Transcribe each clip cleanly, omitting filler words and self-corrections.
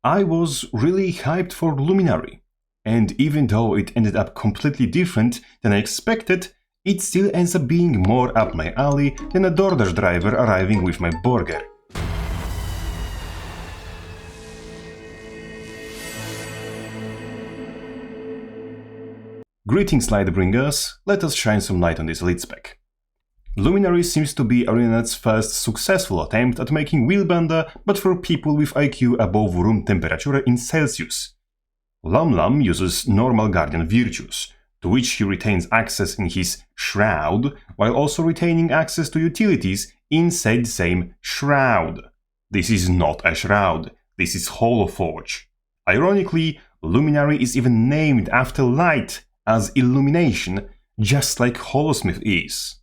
I was really hyped for Luminary, and even though it ended up completely different than I expected, it still ends up being more up my alley than a DoorDash driver arriving with my burger. Greetings Lightbringers, let us shine some light on this elite spec. Luminary seems to be ArenaNet's first successful attempt at making Wheelbender, but for people with IQ above room temperature in Celsius. Lam uses normal Guardian virtues, to which he retains access in his Shroud, while also retaining access to utilities in said same Shroud. This is not a Shroud, this is Holoforge. Ironically, Luminary is even named after light as illumination, just like Holosmith is.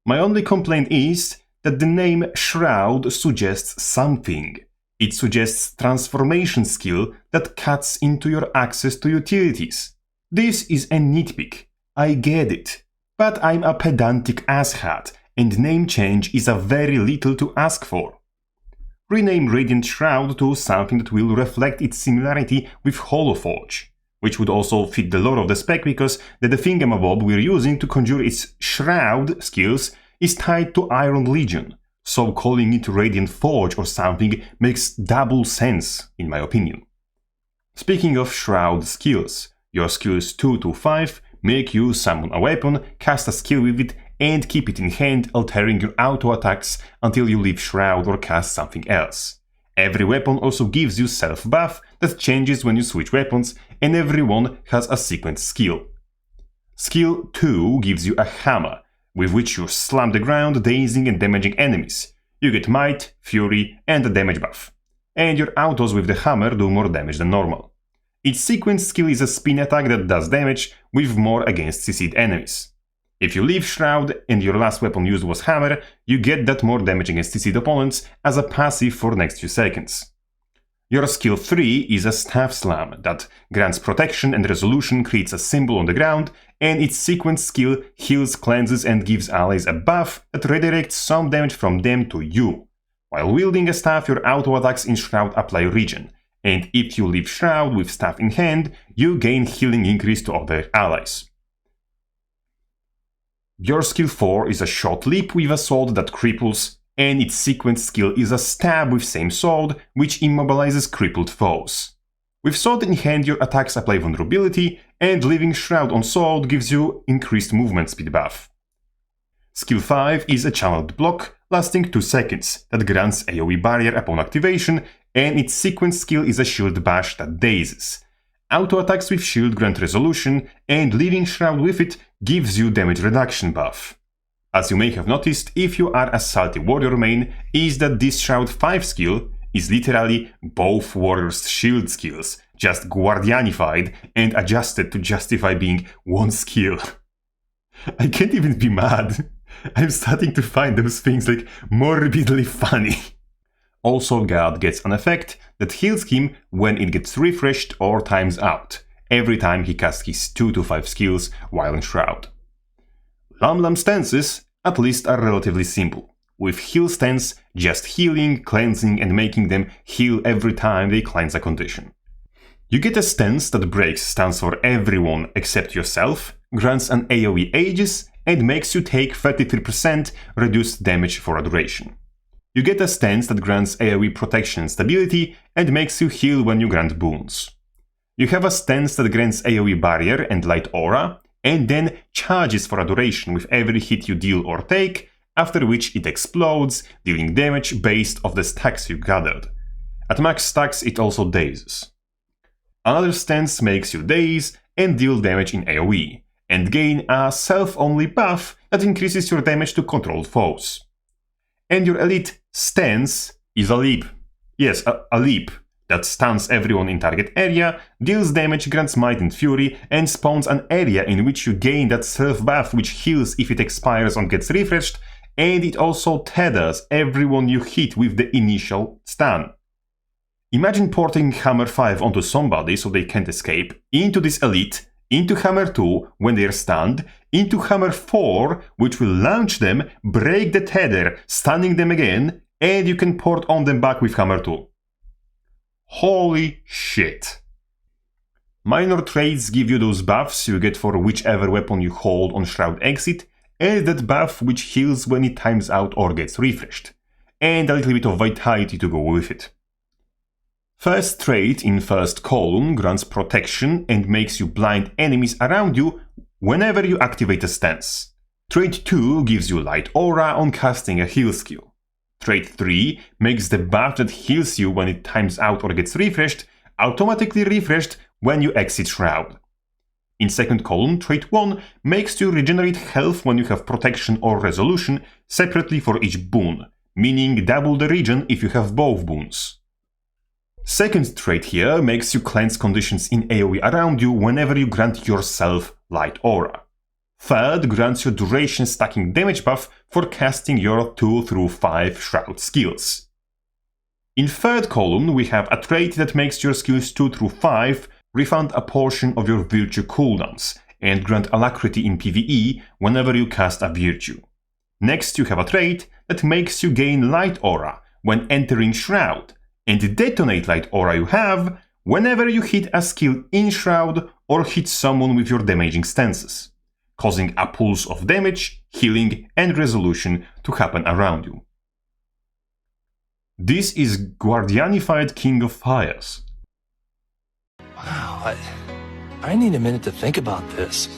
My only complaint is that the name Shroud suggests something. It suggests transformation skill that cuts into your access to utilities. This is a nitpick, I get it, but I'm a pedantic asshat, and name change is a very little to ask for. Rename Radiant Shroud to something that will reflect its similarity with Holoforge, which would also fit the lore of the spec because the thingamabob we're using to conjure its Shroud skills is tied to Iron Legion, so calling it Radiant Forge or something makes double sense, in my opinion. Speaking of Shroud skills, your skills 2 to 5 make you summon a weapon, cast a skill with it, and keep it in hand, altering your auto attacks until you leave Shroud or cast something else. Every weapon also gives you self-buff that changes when you switch weapons, and every one has a sequence skill. Skill 2 gives you a hammer, with which you slam the ground, dazing and damaging enemies. You get Might, Fury, and a damage buff. And your autos with the hammer do more damage than normal. Its sequence skill is a spin attack that does damage, with more against CC'd enemies. If you leave Shroud and your last weapon used was hammer, you get that more damage against CC'd opponents as a passive for next few seconds. Your skill 3 is a Staff Slam that grants protection and resolution, creates a symbol on the ground, and its sequence skill heals, cleanses and gives allies a buff that redirects some damage from them to you. While wielding a staff, your auto attacks in Shroud apply regen, and if you leave Shroud with staff in hand, you gain healing increase to other allies. Your skill 4 is a Short Leap with a sword that cripples, and its sequence skill is a Stab with same sword, which immobilizes crippled foes. With sword in hand, your attacks apply vulnerability, and leaving Shroud on sword gives you increased movement speed buff. Skill 5 is a Channeled Block, lasting 2 seconds, that grants AoE barrier upon activation, and its sequence skill is a Shield Bash that dazes. Auto attacks with shield grant resolution, and leaving Shroud with it gives you damage reduction buff. As you may have noticed if you are a Salty Warrior main, is that this Shroud 5 skill is literally both warriors' shield skills, just guardianified and adjusted to justify being one skill. I can't even be mad. I'm starting to find those things like morbidly funny. Also, God gets an effect that heals him when it gets refreshed or times out, every time he casts his 2 to 5 skills while in Shroud. Lam stances, at least, are relatively simple, with heal stance just healing, cleansing and making them heal every time they cleanse a condition. You get a stance that breaks stance for everyone except yourself, grants an AoE Aegis, and makes you take 33% reduced damage for a duration. You get a stance that grants AoE protection and stability, and makes you heal when you grant boons. You have a stance that grants AoE barrier and light aura, and then charges for a duration with every hit you deal or take, after which it explodes, dealing damage based off the stacks you gathered. At max stacks it also dazes. Another stance makes you daze and deal damage in AoE, and gain a self-only buff that increases your damage to controlled foes. And your elite stance is a leap. Yes, a leap that stuns everyone in target area, deals damage, grants might and fury, and spawns an area in which you gain that self-buff which heals if it expires or gets refreshed, and it also tethers everyone you hit with the initial stun. Imagine porting Hammer 5 onto somebody so they can't escape, into this elite, into Hammer 2 when they're stunned, into Hammer 4 which will launch them, break the tether, stunning them again, and you can port on them back with Hammer 2. Holy shit. Minor traits give you those buffs you get for whichever weapon you hold on Shroud exit, and that buff which heals when it times out or gets refreshed, and a little bit of vitality to go with it. First trait in first column grants protection and makes you blind enemies around you whenever you activate a stance. Trait 2 gives you light aura on casting a heal skill. Trait 3 makes the buff that heals you when it times out or gets refreshed automatically refreshed when you exit Shroud. In second column, trait 1 makes you regenerate health when you have protection or resolution separately for each boon, meaning double the regen if you have both boons. Second trait here makes you cleanse conditions in AoE around you whenever you grant yourself light aura. Third grants you duration stacking damage buff for casting your 2 through 5 Shroud skills. In third column we have a trait that makes your skills 2 through 5 refund a portion of your virtue cooldowns and grant alacrity in PvE whenever you cast a virtue. Next you have a trait that makes you gain light aura when entering Shroud, and detonate light aura you have whenever you hit a skill in Shroud or hit someone with your damaging stances, causing a pulse of damage, healing and resolution to happen around you. This is Guardianified King of Fires. Wow, I need a minute to think about this.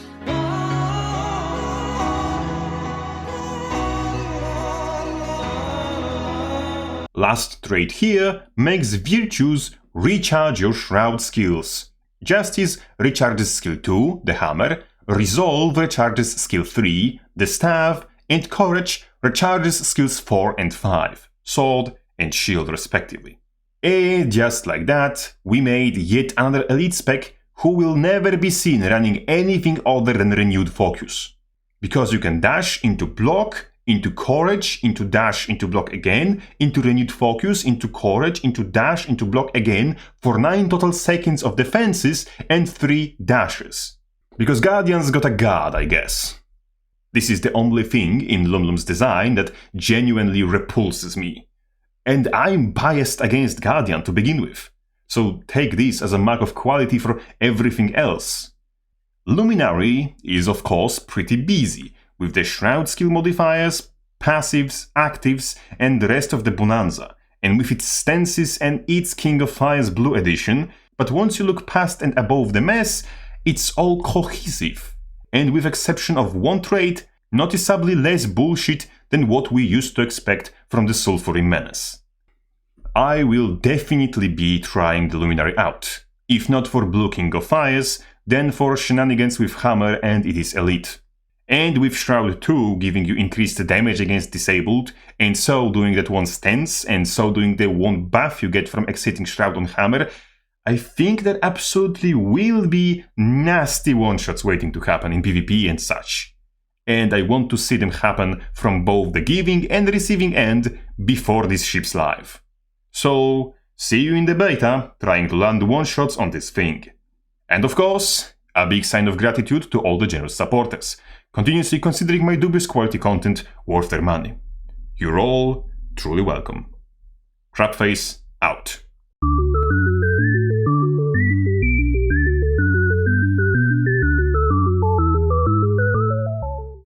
Last trait here makes virtues recharge your Shroud skills. Justice recharges skill 2, the hammer, Resolve recharges skill 3, the staff, and Courage recharges skills 4 and 5, sword and shield respectively. And just like that, we made yet another elite spec who will never be seen running anything other than renewed focus. Because you can dash into block, into courage, into dash, into block again, into renewed focus, into courage, into dash, into block again for 9 total seconds of defenses and 3 dashes. Because Guardians got a god, I guess. This is the only thing in Lumlum's design that genuinely repulses me. And I'm biased against Guardian to begin with, so take this as a mark of quality for everything else. Luminary is of course pretty busy, with the Shroud skill modifiers, passives, actives, and the rest of the bonanza, and with its stances and its King of Fires Blue edition, but once you look past and above the mess, it's all cohesive, and with exception of one trait, noticeably less bullshit than what we used to expect from the Sulfury Menace. I will definitely be trying the Luminary out, if not for Blue King of Fires, then for shenanigans with Hammer and it is elite. And with Shroud 2 giving you increased damage against disabled, and so doing that one stance, and so doing the one buff you get from exiting Shroud on Hammer, I think there absolutely will be nasty one-shots waiting to happen in PvP and such. And I want to see them happen from both the giving and receiving end before this ship's live. So, see you in the beta, trying to land one-shots on this thing. And of course, a big sign of gratitude to all the generous supporters, continuously considering my dubious quality content worth their money. You're all truly welcome. Crabface out.